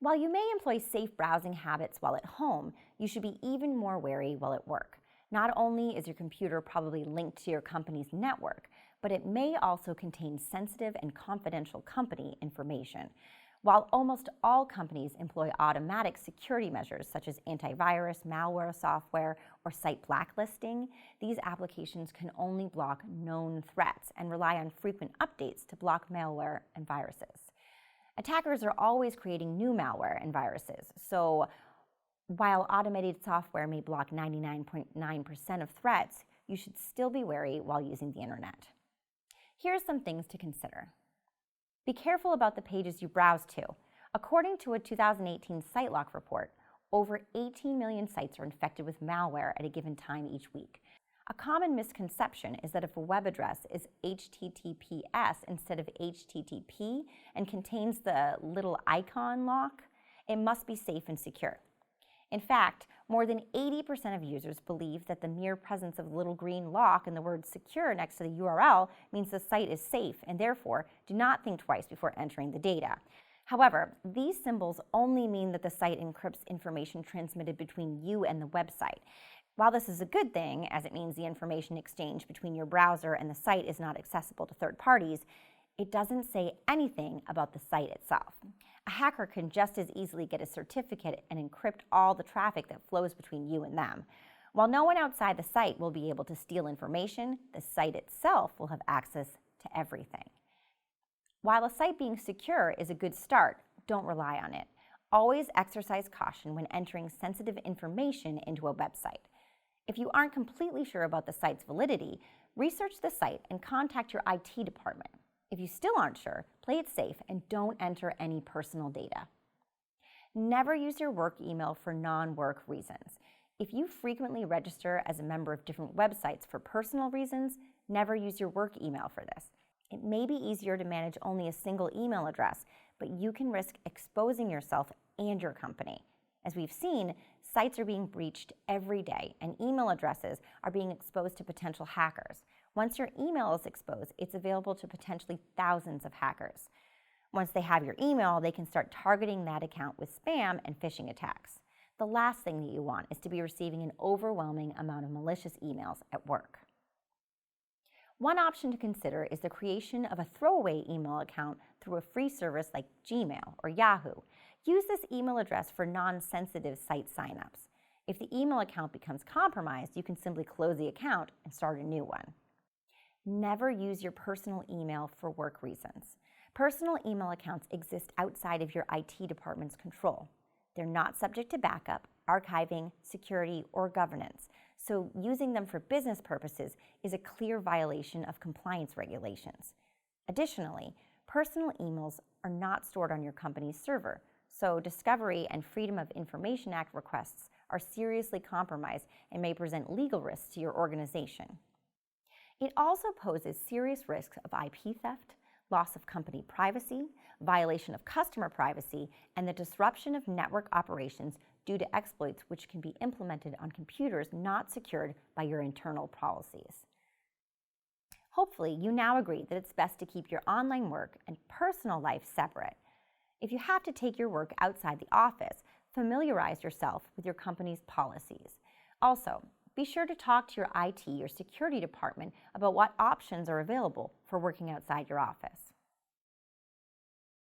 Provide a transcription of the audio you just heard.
While you may employ safe browsing habits while at home, you should be even more wary while at work. Not only is your computer probably linked to your company's network, but it may also contain sensitive and confidential company information. While almost all companies employ automatic security measures such as antivirus, malware software, or site blacklisting, these applications can only block known threats and rely on frequent updates to block malware and viruses. Attackers are always creating new malware and viruses, so while automated software may block 99.9% of threats, you should still be wary while using the internet. Here are some things to consider. Be careful about the pages you browse to. According to a 2018 SiteLock report, over 18 million sites are infected with malware at a given time each week. A common misconception is that if a web address is HTTPS instead of HTTP and contains the little icon lock, it must be safe and secure. In fact, more than 80% of users believe that the mere presence of the little green lock and the word secure next to the URL means the site is safe and therefore do not think twice before entering the data. However, these symbols only mean that the site encrypts information transmitted between you and the website. While this is a good thing, as it means the information exchange between your browser and the site is not accessible to third parties, it doesn't say anything about the site itself. A hacker can just as easily get a certificate and encrypt all the traffic that flows between you and them. While no one outside the site will be able to steal information, the site itself will have access to everything. While a site being secure is a good start, don't rely on it. Always exercise caution when entering sensitive information into a website. If you aren't completely sure about the site's validity, research the site and contact your IT department. If you still aren't sure, play it safe and don't enter any personal data. Never use your work email for non-work reasons. If you frequently register as a member of different websites for personal reasons, never use your work email for this. It may be easier to manage only a single email address, but you can risk exposing yourself and your company. As we've seen, sites are being breached every day, and email addresses are being exposed to potential hackers. Once your email is exposed, it's available to potentially thousands of hackers. Once they have your email, they can start targeting that account with spam and phishing attacks. The last thing that you want is to be receiving an overwhelming amount of malicious emails at work. One option to consider is the creation of a throwaway email account through a free service like Gmail or Yahoo. Use this email address for non-sensitive site signups. If the email account becomes compromised, you can simply close the account and start a new one. Never use your personal email for work reasons. Personal email accounts exist outside of your IT department's control. They're not subject to backup, archiving, security, or governance, so using them for business purposes is a clear violation of compliance regulations. Additionally, personal emails are not stored on your company's server, so Discovery and Freedom of Information Act requests are seriously compromised and may present legal risks to your organization. It also poses serious risks of IP theft, loss of company privacy, violation of customer privacy, and the disruption of network operations due to exploits which can be implemented on computers not secured by your internal policies. Hopefully, you now agree that it's best to keep your online work and personal life separate. If you have to take your work outside the office, familiarize yourself with your company's policies. Also, be sure to talk to your IT or security department about what options are available for working outside your office.